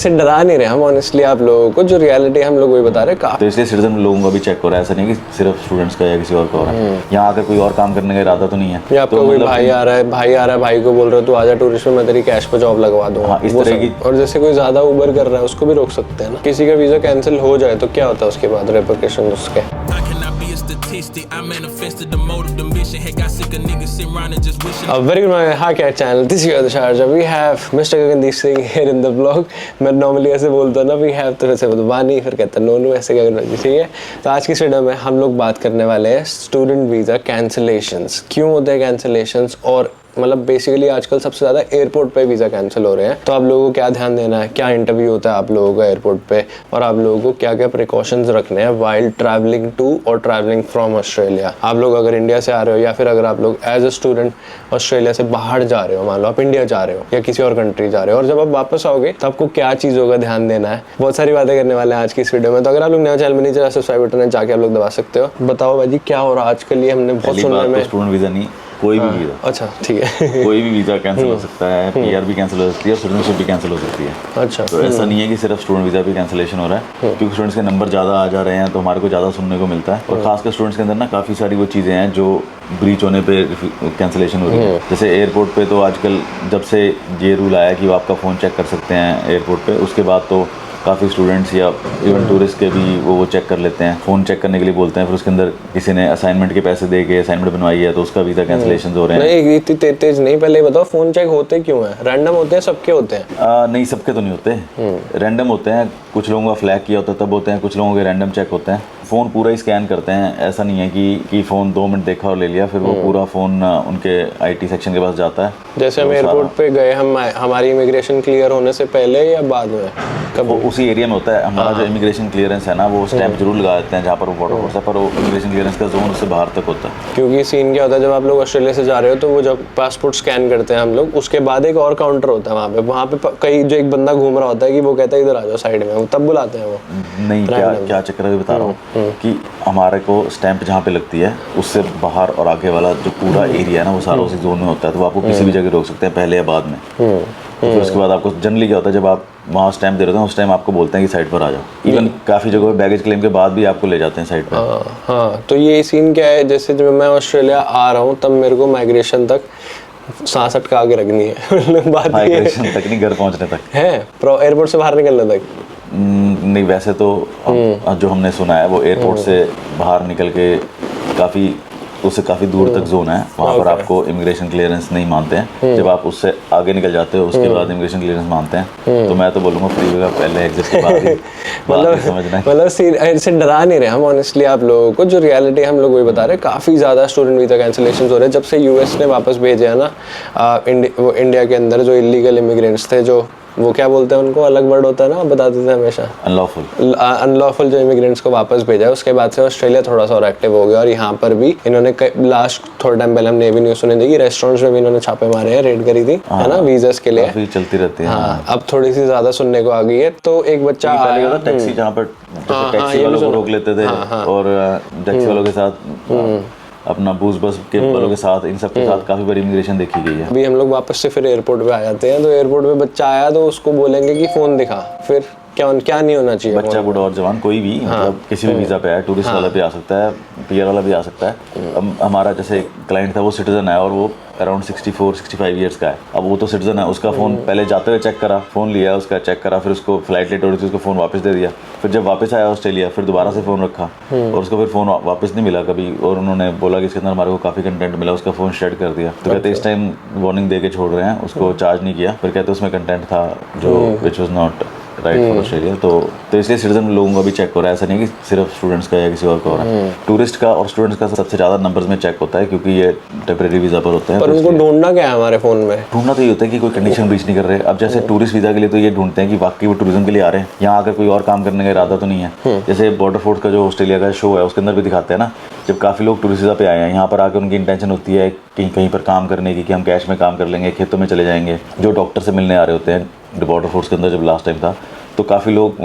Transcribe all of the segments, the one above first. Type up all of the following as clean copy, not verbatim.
से डरा नहीं रहे हम ऑनेस्टली आप लोगों को, जो रियलिटी हम लोग वही बता रहे हैं। तो इसलिए सिटीजन लोगों का भी चेक हो रहा है, ऐसा नहीं है कि सिर्फ स्टूडेंट्स का या किसी और का हो रहा है। यहाँ आकर कोई और काम करने का इरादा तो नहीं है। या आपका तो कोई मतलब भाई आ रहा है, भाई को बोल रहे हो तू आजा टूरिस्ट में, मैं तेरी कैश पे जॉब लगवा दूंगा। हाँ, इस तरह की। और जैसे कोई ज्यादा उबर कर रहा है उसको भी रोक सकते हैं ना। किसी का वीजा कैंसिल हो जाए तो क्या होता है उसके बाद रेपरकशन उसके। Very good morning, hi cat channel. This is the Sharjah. We have Mr. Gagandeep Singh here in the vlog. मैं normally ऐसे बोलता हूँ ना, we have तो वैसे वानी फिर कहता नोनू ऐसे गगन जी, ठीक है। तो आज की वीडियो में हम लोग बात करने वाले हैं स्टूडेंट वीज़ा कैंसिलेशंस, क्यों होते हैं कैंसिलेशंस, और मतलब बेसिकली आजकल सबसे ज़्यादा एयरपोर्ट पे वीज़ा कैंसिल हो रहे हैं। तो आप लोगों को क्या ध्यान देना है, क्या इंटरव्यू होता है आप लोगों का एयरपोर्ट पे, और आप लोगों को क्या क्या प्रिकॉशंस रखने हैं वाइल ट्रैवलिंग टू और ट्रैवलिंग फ्रॉम ऑस्ट्रेलिया। आप लोग अगर इंडिया से आ रहे हो या फिर अगर आप लोग एज अ स्टूडेंट ऑस्ट्रेलिया से बाहर जा रहे हो, मान लो आप इंडिया जा रहे हो या किसी और कंट्री जा रहे हो, और जब आप वापस आओगे तो आपको क्या चीज़ों का ध्यान देना है, बहुत सारी बातें करने वाले हैं आज की इस वीडियो में। तो अगर आप लोग नया चैनल में नीचे सब्सक्राइब बटन है जाके आप लोग दबा सकते हो। बताओ भाई क्या हो रहा है आजकल, ये हमने बहुत सुनने में। स्टूडेंट वीज़ा नहीं, कोई भी वीज़ा। अच्छा ठीक है। कोई भी वीज़ा कैंसिल हो सकता है, पीआर भी कैंसिल हो सकती है, सिटीजनशिप भी कैंसिल हो सकती है। अच्छा, तो ऐसा नहीं है कि सिर्फ स्टूडेंट वीज़ा भी कैंसिलेशन हो रहा है, क्योंकि स्टूडेंट्स के नंबर ज़्यादा आ जा रहे हैं तो हमारे को ज़्यादा सुनने को मिलता है। और खासकर स्टूडेंट्स के अंदर ना काफ़ी सारी वो चीज़ें हैं जो ब्रीच होने पे कैंसिलेशन हो रही है। जैसे एयरपोर्ट पे तो आजकल जब से ये रूल आया कि वो आपका फ़ोन चेक कर सकते हैं एयरपोर्ट पे, उसके बाद तो काफ़ी स्टूडेंट्स या इवन टूरिस्ट के भी वो चेक कर लेते हैं, फ़ोन चेक करने के लिए बोलते हैं। फिर उसके अंदर किसी ने असाइनमेंट के पैसे दे के असाइनमेंट बनवाई है तो उसका वीज़ा कैंसिलेशन हो रहे हैं। नहीं इतनी तेज नहीं, पहले बताओ फ़ोन चेक होते क्यों हैं? रैंडम होते हैं, सबके होते हैं? नहीं, सबके तो नहीं होते, रैंडम होते हैं। कुछ लोगों का फ्लैग किया होता है तब होते हैं, कुछ लोगों के रैंडम चेक होते हैं। फ़ोन पूरा ही स्कैन करते हैं, ऐसा नहीं है कि फ़ोन 2 मिनट देखा और ले लिया, फिर वो पूरा फ़ोन उनके आईटी सेक्शन के पास जाता है। जैसे हम एयरपोर्ट पे गए, हमारी इमिग्रेशन क्लियर होने से पहले या बाद में? वो उसी एरिया में होता है हमारा जो इमिग्रेशन क्लियरेंस है ना, वो स्टैंप जरूर लगा देते हैं जहाँ पर वो बॉर्डर होता है, पर वो इमिग्रेशन क्लियरेंस का जोन उससे बाहर तक होता है। क्योंकि सीन क्या होता है, जब आप लोग ऑस्ट्रेलिया से जा रहे हो तो वो जब पासपोर्ट स्कैन करते हैं हम लोग, उसके बाद एक और काउंटर होता है वहाँ पे कई जो एक बंदा घूम रहा होता है कि वो कहता है इधर आ जाओ साइड में, तब बुलाते हैं वो। नहीं, क्या चक्कर है बता रहा हूँ कि हमारे को स्टैंप जहाँ पे लगती है उससे बाहर और आगे वाला जो पूरा एरिया है ना, वो सारा उसी जोन में होता है। तो आपको किसी भी जगह रोक सकते हैं, पहले या बाद में। तो फिर उसके बाद आपको जनरली क्या होता है, जब आप वहाँ स्टैंप दे रहे हो उस टाइम आपको बोलते हैं कि साइड पर आ जाओ। इवन काफ़ी जगह बैगेज क्लेम के बाद भी आपको ले जाते हैं साइड पर। हाँ, तो ये सीन क्या है, जैसे जब मैं ऑस्ट्रेलिया आ रहा हूँ तब मेरे को माइग्रेशन तक सांस अटका के रखनी है। बात माइग्रेशन तक नहीं, घर पहुँचने तक है, एयरपोर्ट से बाहर निकलने तक नहीं। वैसे तो जो हमने सुना है वो एयरपोर्ट से बाहर निकल के उससे काफ़ी दूर तक जोन है, वहाँ पर आपको इमिग्रेशन क्लियरेंस नहीं मानते हैं। जब आप उससे आगे निकल जाते हो उसके बाद इमिग्रेशन क्लियरेंस मानते हैं। तो मैं तो बोलूँगा फ्रीवे का पहले एग्जिट के बाद ही समझना है। मतलब ऐसे डरा नहीं रहे हम ऑनेस्टली आप लोगों को, जो रियलिटी हम लोग वही बता रहे हैं। काफ़ी ज़्यादा स्टूडेंट वीज़ा कैंसिलेशन हो रहे हैं जब से यूएस ने वापस भेजे है ना इंडिया के अंदर जो इलीगल इमिग्रेंट्स थे, जो वो क्या बोलते हैं उनको, अलग वर्ड होता है ना, बताते थे हमेशा, अनलॉफुल जो इमिग्रेंट्स को वापस भेजा है। उसके बाद से ऑस्ट्रेलिया थोड़ा सा और एक्टिव हो गया, और यहाँ पर भी इन्होंने लास्ट थोड़ा टाइम पहले हमने ये भी न्यूज़ सुनी थी कि रेस्टोरेंट्स में भी इन्होंने छापे मारे हैं, रेड करी थी, है ना, वीज़ास के लिए। काफी चलती रहती है। हाँ, अब थोड़ी सी ज्यादा सुनने को आ गई है। तो एक बच्चा आया, टैक्सी जहाँ पर टैक्सी वालों को रोक लेते थे, और टैक्सी वालों के साथ अपना बूस बस के वालों के साथ, इन सब के साथ काफी बड़ी इमिग्रेशन देखी गई है। अभी हम लोग वापस से फिर एयरपोर्ट पे आ जाते हैं, तो एयरपोर्ट पे बच्चा आया तो उसको बोलेंगे कि फोन दिखा, फिर क्या नहीं होना चाहिए, बच्चा बूढ़ा और जवान कोई भी, मतलब किसी भी वीज़ा पे आया, टूरिस्ट वाला भी आ सकता है, पीआर वाला भी आ सकता है। अब हमारा जैसे क्लाइंट था वो सिटीजन है और वो अराउंड 64-65 ईयर्स का है। अब वो तो सिटीजन है, उसका फ़ोन पहले जाते हुए चेक करा, फ़ोन लिया उसका, चेक करा, फिर उसको फ्लाइट लेट हो रही थी, उसको फ़ोन वापस दे दिया। फिर जब वापस आया ऑस्ट्रेलिया फिर दोबारा से फ़ोन रखा और उसको फिर फ़ोन वापस नहीं मिला कभी, और उन्होंने बोला कि इसके अंदर हमारे को काफ़ी कंटेंट मिला, उसका फ़ोन शेड कर दिया। तो कहते इस टाइम वार्निंग दे के छोड़ रहे हैं, उसको चार्ज नहीं किया। फिर कहते उसमें कंटेंट था जो which was not right for Australia. तो इसलिए सिटीजन लोगों का भी चेक हो रहा है, ऐसा नहीं कि सिर्फ स्टूडेंट्स का या किसी और का हो रहा है। टूरिस्ट का और स्टूडेंट्स का सबसे ज़्यादा नंबर्स में चेक होता है, क्योंकि ये टेम्परेरी वीज़ा पर होते हैं। पर उनको ढूंढना क्या है हमारे फ़ोन में? ढूंढना तो ये होता है कि कोई कंडीशन ब्रीच नहीं कर रहे। अब जैसे टूरिस्ट वीज़ा के लिए तो ये ढूंढते हैं कि वाकई वो टूरिज्म के लिए आ रहे हैं, यहाँ आकर कोई और काम करने का इरादा तो नहीं है। जैसे बॉर्डर फोर्स का जो ऑस्ट्रेलिया का शो है उसके अंदर भी दिखाते हैं ना, जब काफ़ी लोग टूरिस्ट वीज़ा पे आए हैं यहाँ पर आकर उनकी इंटेंशन होती है कहीं पर काम करने की, कि हम कैश में काम कर लेंगे, खेतों में चले जाएंगे। जो डॉक्टर से मिलने आ रहे होते हैं बॉर्डर फोर्स के अंदर जब लास्ट टाइम था, तो काफ़ी लोग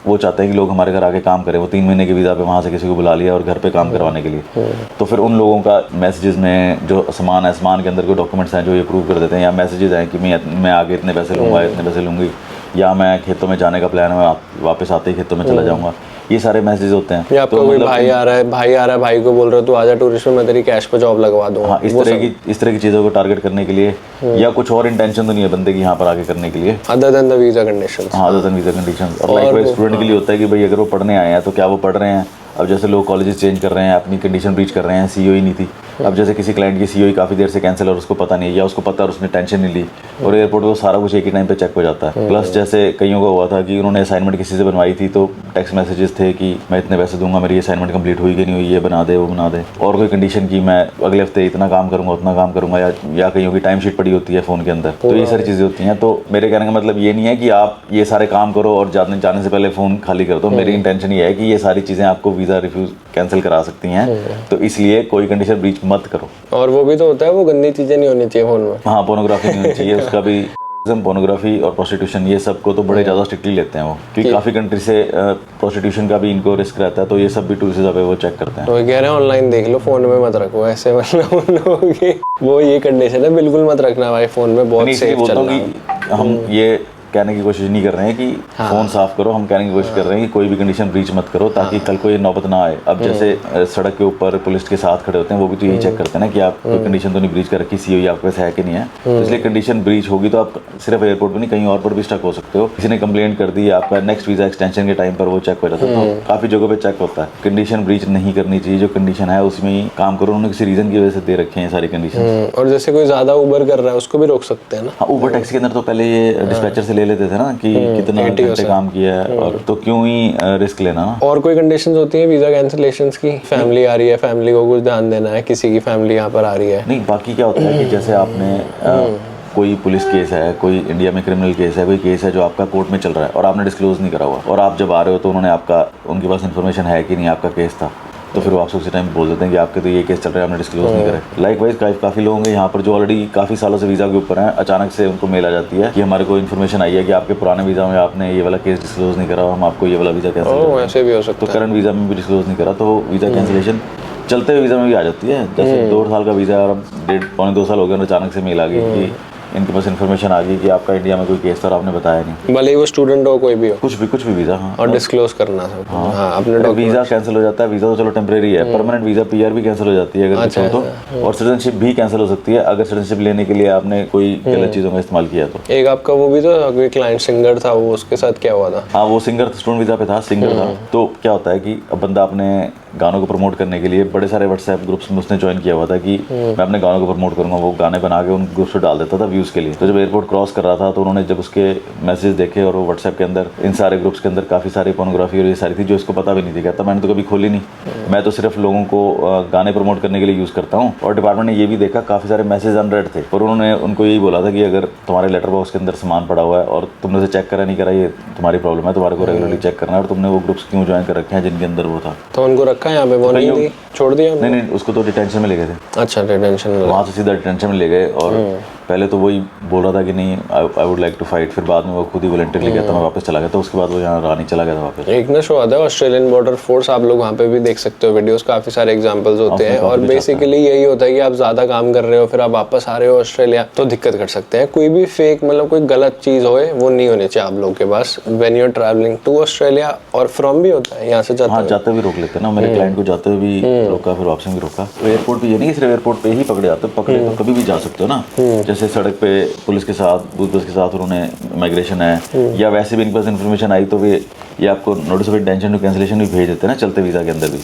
वो चाहते हैं कि लोग हमारे घर आके काम करें। वो 3 महीने के वीज़ा पे वहाँ से किसी को बुला लिया और घर पे काम करवाने के लिए। तो फिर उन लोगों का मैसेजेस में जो सामान के अंदर कोई डॉक्यूमेंट्स हैं जो ये प्रूव कर देते हैं, या मैसेजेस हैं कि मैं आगे इतने पैसे लूँगा, इतने पैसे लूँगी, या मैं खेतों में जाने का प्लान है, मैं वापस आते ही खेतों में चला जाऊँगा, ये सारे मैसेज होते हैं। या आपका कोई भाई आ रहा है, भाई को बोल रहे हो तू आजा टूरिस्ट में, मैं तेरी कैश पे जॉब लगवा दूंगा। हाँ, इस तरह की चीज़ों को टारगेट करने के लिए, या कुछ और इंटेंशन तो नहीं है बंदे की यहाँ पर आके करने के लिए, other than the visa condition. हाँ, अदर देन वीजा कंडीशन। और लाइक स्टूडेंट के लिए होता है कि भाई अगर वो पढ़ने आए हैं तो क्या वो पढ़ रहे हैं। अब जैसे लोग कॉलेजेस चेंज कर रहे हैं, अपनी कंडीशन ब्रीच कर रहे हैं, सीओई नहीं थी। अब जैसे किसी क्लाइंट की सीओई काफ़ी देर से कैंसिल और उसको पता नहीं है, या उसको पता और उसने टेंशन नहीं ली, और एयरपोर्ट पे वो सारा कुछ एक ही टाइम पे चेक हो जाता है। प्लस जैसे कईयों को हुआ था कि उन्होंने असाइनमेंट किसी से बनवाई थी, तो टेक्स्ट मैसेजेस थे कि मैं इतने पैसे दूंगा, मेरी असाइनमेंट कंप्लीट हुई कि नहीं हुई, ये बना दे वो बना दे, और कोई कंडीशन की मैं अगले हफ्ते इतना काम करूंगा उतना काम करूंगा, या कईयों की टाइम शीट पड़ी होती है फ़ोन के अंदर। तो ये सारी चीज़ें होती हैं। तो मेरे कहने का मतलब ये नहीं है कि आप ये सारे काम करो और जाने से पहले फ़ोन खाली कर दो। मेरी इंटेंशन ये है कि ये सारी चीज़ें आपको वीज़ा रिफ्यूज़ कैंसिल करा सकती हैं, तो इसलिए कोई कंडीशन ब्रीच मत करो। और वो भी तो होता है, वो गंदी चीजें नहीं होनी चाहिए फोन में। हाँ, पोर्नोग्राफी नहीं होनी चाहिए, उसका भी पोर्नोग्राफी और प्रोस्टिट्यूशन ये सब को तो बड़े ज़्यादा स्ट्रिक्टली लेते हैं वो, क्योंकि काफ़ी कंट्री से प्रोस्टिट्यूशन का भी इनको रिस्क रहता है, तो ये सब भी टूरिस्ट वीज़ा पे वो चेक करते हैं। तो कह रहे हैं ऑनलाइन देख लो, फोन में मत रखो ऐसे, मतलब उन लोगों की वो ये कंडीशन है, बिल्कुल मत रखना भाई फोन में, बहुत सेफ चलना है। हम ये कहने की कोशिश नहीं कर रहे हैं कि फ़ोन साफ करो, हम कहने की कोशिश कर रहे हैं कि कोई भी कंडीशन ब्रीच मत करो, ताकि कल को ये नौबत ना आए। अब जैसे सड़क के ऊपर पुलिस के साथ खड़े होते हैं, वो भी तो यही चेक करते हैं ना कि आप कोई कंडीशन तो नहीं ब्रीच कर रखी, सीओई आपके पास है कि नहीं है। तो इसलिए कंडीशन ब्रीच होगी तो आप सिर्फ एयरपोर्ट पर नहीं, कहीं और पर भी स्टक हो सकते हो। किसी ने कंप्लेंट कर दी, आपका नेक्स्ट वीज़ा एक्सटेंशन के टाइम पर वो चेक हो जाता है। तो काफ़ी जगहों पर चेक होता है। कंडीशन ब्रीच नहीं करनी चाहिए, जो कंडीशन है उसमें ही काम करो। उन्होंने किसी रीज़न की वजह से दे रखे हैं सारी कंडीशन। और जैसे कोई ज्यादा उबर कर रहा है उसको भी रोक सकते हैं ना। हाँ, उबर टैक्सी के अंदर तो पहले ये डिस्पैचर से ले लेते थे ना कि कितना घंटे काम किया है, और तो क्यों ही रिस्क लेना ना। और कोई कंडीशंस होती हैं वीजा कैंसिलेशंस की? फैमिली आ रही है, फैमिली को कुछ ध्यान देना है, किसी की फैमिली यहाँ पर आ रही है। नहीं, बाकी क्या होता है कि जैसे आपने कोई पुलिस केस है, कोई इंडिया में क्रिमिनल केस है, कोई केस है जो आपका कोर्ट में चल रहा है और आपने डिस्क्लोज नहीं करा हुआ, और आप जब आ रहे हो तो उन्होंने उनके पास इन्फॉर्मेशन है कि नहीं आपका केस था, तो फिर वो आपसे उसी टाइम बोल देते हैं कि आपके तो ये केस चल रहा है, आपने डिस्क्लोज नहीं करा। लाइक वाइज काफ़ी लोग हैं यहाँ पर जो ऑलरेडी काफ़ी सालों से वीज़ा के ऊपर हैं, अचानक से उनको मेल आ जाती है कि हमारे को इन्फॉर्मेशन आई है कि आपके पुराने वीज़ा में आपने ये वाला केस डिस्क्लोज नहीं करा, हम आपको ये वाला वीज़ा कैंसिल। ऐसे भी हो सकता है। तो करंट वीज़ा में भी डिस्क्लोज नहीं करा, तो वीज़ा कैंसिलेशन चलते हुए वीज़ा में भी आ जाती है। जैसे 2 साल का वीज़ा और अब 1.5-2 साल हो गए, अचानक से मेल आ गई कि इनके पास इन्फॉर्मेशन आ गई कि आपका इंडिया में कोई केस था और आपने बताया नहीं, भले ही वो स्टूडेंट हो, कोई भी हो, कुछ भी वीज़ा। हाँ, और डिस्क्लोज करना है। हाँ, अपने वीज़ा कैंसिल हो जाता है। वीज़ा तो चलो टेम्परेरी है, परमानेंट वीज़ा पीआर भी कैंसिल हो जाती है अगर अच्छा, तो, और सिटीजनशिप भी कैंसिल हो सकती है अगर सिटीजनशिप लेने के लिए आपने कोई गलत चीज़ों का इस्तेमाल किया तो। एक आपका वो भी तो कोई क्लाइंट सिंगर था, वो उसके साथ क्या हुआ था? हाँ, वो सिंगर स्टूडेंट वीज़ा पे था, सिंगर था। तो क्या होता है कि अब बंदा अपने गानों को प्रमोट करने के लिए बड़े सारे व्हाट्सएप ग्रुप्स में उसने ज्वाइन किया हुआ था कि मैं अपने गानों को प्रमोट करूंगा। वो गाने बना के उन ग्रुप्स पे डाल देता था व्यूज़ के लिए। तो जब एयरपोर्ट क्रॉस कर रहा था तो उन्होंने जब उसके मैसेज देखे, और वो व्हाट्सएप के अंदर इन सारे ग्रुप्स के अंदर काफ़ी सारी पोर्नोग्राफी और ये सारी थी जो इसको पता भी नहीं थी। कहता मैंने तो कभी खोली नहीं, मैं तो सिर्फ लोगों को गाने प्रमोट करने के लिए यूज़ करता हूँ। और डिपार्टमेंट ने ये भी देखा काफ़ी सारे मैसेज अनरेड थे, और उन्होंने उनको यही बोला था कि अगर तुम्हारे लेटर बॉक्स के अंदर सामान पड़ा हुआ है और तुमने उसे चेक करा नहीं करा, ये तुम्हारी प्रॉब्लम है, तुम्हारे को रेगुलरली चेक करना है, और तुमने वो ग्रुप्स क्यों ज्वाइन कर रखे हैं जिनके अंदर वो था। तो उनको रखा यहाँ पे, वो नहीं छोड़ दिया? नहीं, उसको तो डिटेंशन में ले गए थे। अच्छा, डिटेंशन में? वहाँ से सीधा डिटेंशन में ले गए, और पहले तो वही बोल रहा था कि नहीं I would like to fight, फिर बाद में वो खुद ही वॉलंटियरली कहता मैं वापस चला गया था। उसके बाद वो यहाँ रानी चला गया था वापस। एक ना शो आता है ऑस्ट्रेलियन बॉर्डर फोर्स, आप लोग वहाँ पे भी देख सकते हो वीडियोस, काफी सारे एग्जांपल्स होते हैं। और बेसिकली यही होता है कि आप ज्यादा काम कर रहे हो, फिर आप वापस आ रहे हो ऑस्ट्रेलिया, तो दिक्कत कर सकते हैं। कोई भी फेक, मतलब कोई गलत चीज होए, वो नहीं होनी चाहिए आप लोग के पास when you are travelling to Australia. और फ्रॉम भी होता है यहाँ से जाते भी रोक लेते हैं ना। मेरे क्लाइंट को जाते हुए भी रोका, फिर वापस भी रोका। एयरपोर्ट पे ये नहीं सिर्फ एयरपोर्ट पे ही पकड़े जाते, पकड़े तो कभी भी जा सकते हो ना। जैसे सड़क पे पुलिस के साथ, बूथ बस के साथ उन्होंने माइग्रेशन है, या वैसे भी इनके पास इन्फॉर्मेशन आई तो वे ये आपको notice of intention to cancellation भी भेज देते हैं ना चलते वीज़ा के अंदर भी।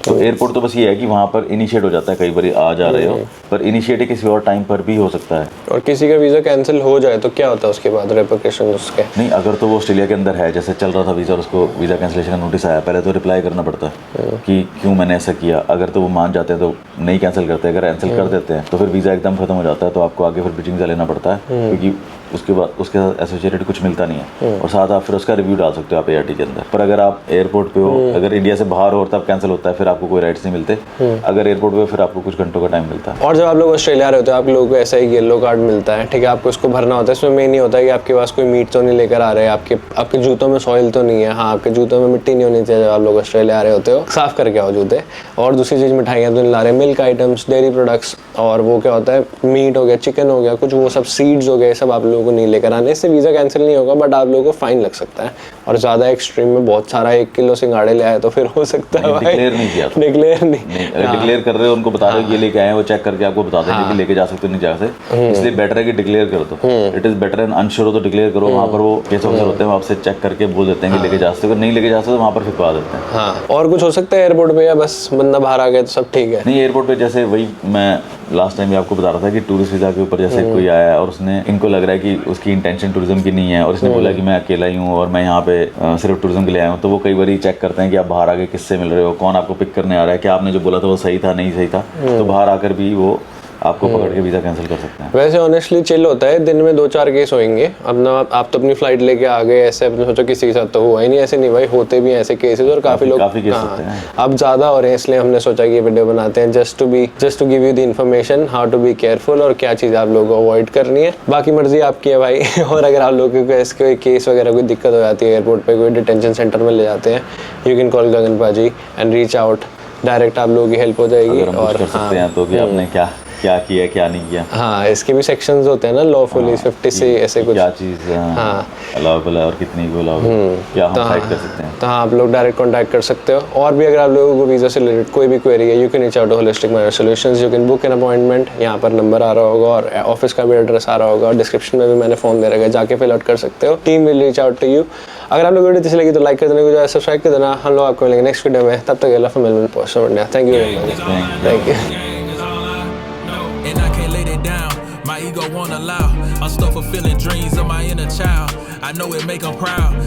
तो एयरपोर्ट तो बस ये है कि वहाँ पर इनिशिएट हो जाता है, कई बार आ जा रहे हो, पर इनिशिएट किसी और टाइम पर भी हो सकता है। और किसी का वीज़ा कैंसिल हो जाए तो क्या होता है उसके बाद, रेपरकशन उसके? नहीं, अगर तो वो ऑस्ट्रेलिया के अंदर है, जैसे चल रहा था वीज़ा और उसको वीज़ा कैंसिलेशन का नोटिस आया, पहले तो रिप्लाई करना पड़ता है कि क्यों मैंने ऐसा किया। अगर तो वो मान जाते हैं तो नहीं कैंसिल करते, अगर कैंसिल कर देते हैं तो फिर वीज़ा एकदम खत्म हो जाता है, तो आपको आगे फिर ब्रिजिंग वीज़ा लेना पड़ता है, क्योंकि उसके बाद उसके साथ एसोसिएटेड कुछ मिलता नहीं है। और साथ आप फिर उसका रिव्यू डाल सकते हो आप एआरटी के अंदर। पर अगर आप एयरपोर्ट पे हो, अगर इंडिया से बाहर हो तब कैंसिल होता है, फिर आपको कोई राइट्स नहीं मिलते। अगर एयरपोर्ट पे फिर आपको कुछ घंटों का टाइम मिलता है। और जब आप लोग ऑस्ट्रेलिया रहे होते हैं, आप लोगों को ऐसा ही येलो कार्ड मिलता है, ठीक है, आपको इसको भरना होता है। इसमें मेन नहीं होता है कि आपके पास कोई मीट तो नहीं लेकर आ रहे हैं, आपके जूतों में सॉइल तो नहीं है। हाँ, आपके जूतों में मिट्टी नहीं होनी चाहिए जब आप लोग ऑस्ट्रेलिया आ रहे होते हो, साफ करके आओ जूते। और दूसरी चीज़, मिठाइयाँ तो नहीं ला रहे, मिल्क आइटम्स, डेयरी प्रोडक्ट्स, और वो क्या होता है, मीट हो गया, चिकन हो गया, कुछ वो सब सीड्स हो गए, सब आप लोगों लोगों को नहीं लेकर आने, इससे वीज़ा कैंसिल नहीं होगा बट आप लोगों को फाइन लग सकता है। और ज़्यादा एक्सट्रीम में बहुत सारा 1 किलो सिंघाड़े ले आए तो फिर हो सकता है भाई डिक्लेयर नहीं किया, डिक्लेयर नहीं, डिक्लेयर कर रहे हो, उनको बता रहे हो ये लेके आए, वो चेक करके आपको बता देंगे कि लेके जा सकते हो नहीं जा सकते, इसलिए बेटर है कि डिक्लेयर कर दो। It is better and unsure हो तो डिक्लेयर करो, वहाँ पर वो केस ऑफिसर होते हैं, वो आपसे चेक करके बोल देते हैं कि लेके जा सकते हो, नहीं लेके जा सकते तो वहाँ पर फिकवा देते हैं। हाँ, और कुछ हो सकता है एयरपोर्ट पे या बस बंदा बाहर आ गया तो सब ठीक है? नहीं, एयरपोर्ट पे जैसे वही मैं लास्ट टाइम भी आपको बता रहा था कि टूरिस्ट वीज़ा के ऊपर जैसे कोई आया है और उसने, इनको लग रहा है कि उसकी इंटेंशन टूरिज्म की नहीं है और इसने बोला कि मैं अकेला ही हूँ और मैं यहाँ पे सिर्फ टूरिज्म के लिए आया हूँ, तो वो कई बार चेक करते हैं कि आप बाहर आके किससे मिल रहे हो, कौन आपको पिक करने आ रहा है, क्या आपने जो बोला था वो सही था नहीं सही था, तो बाहर आकर भी वो आपको पकड़ के वीज़ा कैंसिल कर सकते हैं। वैसे ऑनेस्टली चिल होता है, दिन में 2-4 केस होंगे। अपना आप तो अपनी फ्लाइट लेके आ गए, ऐसे अपने सोचो किसी के साथ तो हुआ ही नहीं, ऐसे नहीं भाई, होते भी हैं ऐसे केसेस और काफ़ी लोग केस होते हैं। अब ज़्यादा हो रहे हैं, इसलिए हमने सोचा कि ये वीडियो बनाते हैं just to give you the information how to be careful और क्या चीज़ आप लोगों को अवॉइड करनी है। बाकी मर्जी आपकी है भाई और अगर आप लोगों को ऐसे कोई केस वगैरह कोई दिक्कत हो जाती है एयरपोर्ट पर, कोई डिटेंशन सेंटर में ले जाते हैं, यू कैन कॉल गगन पाजी एंड रीच आउट, डायरेक्ट आप लोगों की हेल्प हो जाएगी। और कर सकते हैं तो कि आपने क्या क्या किया क्या नहीं किया। हाँ, इसके भी सेक्शंस होते हैं ना, लॉफुली 50 से ऐसे कुछ, क्या चीज़ अलाउबल है और कितनी को अलाउ क्या हम साइड कर सकते हैं। तो हाँ, आप लोग डायरेक्ट कांटेक्ट कर सकते हो। और भी अगर आप लोगों को वीज़ा से रिलेटेड कोई भी क्वेरी है, you can reach out to holistic marriage solutions, you can book an appointment, यहाँ पर नंबर आ रहा होगा और ऑफिस का भी एड्रेस आ रहा होगा और डिस्क्रिप्शन में भी मैंने फ़ोन दे रखा है, जाके फिल आउट कर सकते हो। Team will reach out to you. अगर आप लोग वीडियो अच्छी लगी तो लाइक कर देना, सब्सक्राइब कर देना। हम लोग आपको मिलेंगे नेक्स्ट वीडियो में, तब तक अल्लाह मिलने post India. Thank you very much, thank you. And I can't let it down, my ego won't allow. I'm still fulfilling dreams of my inner child. I know it make them proud.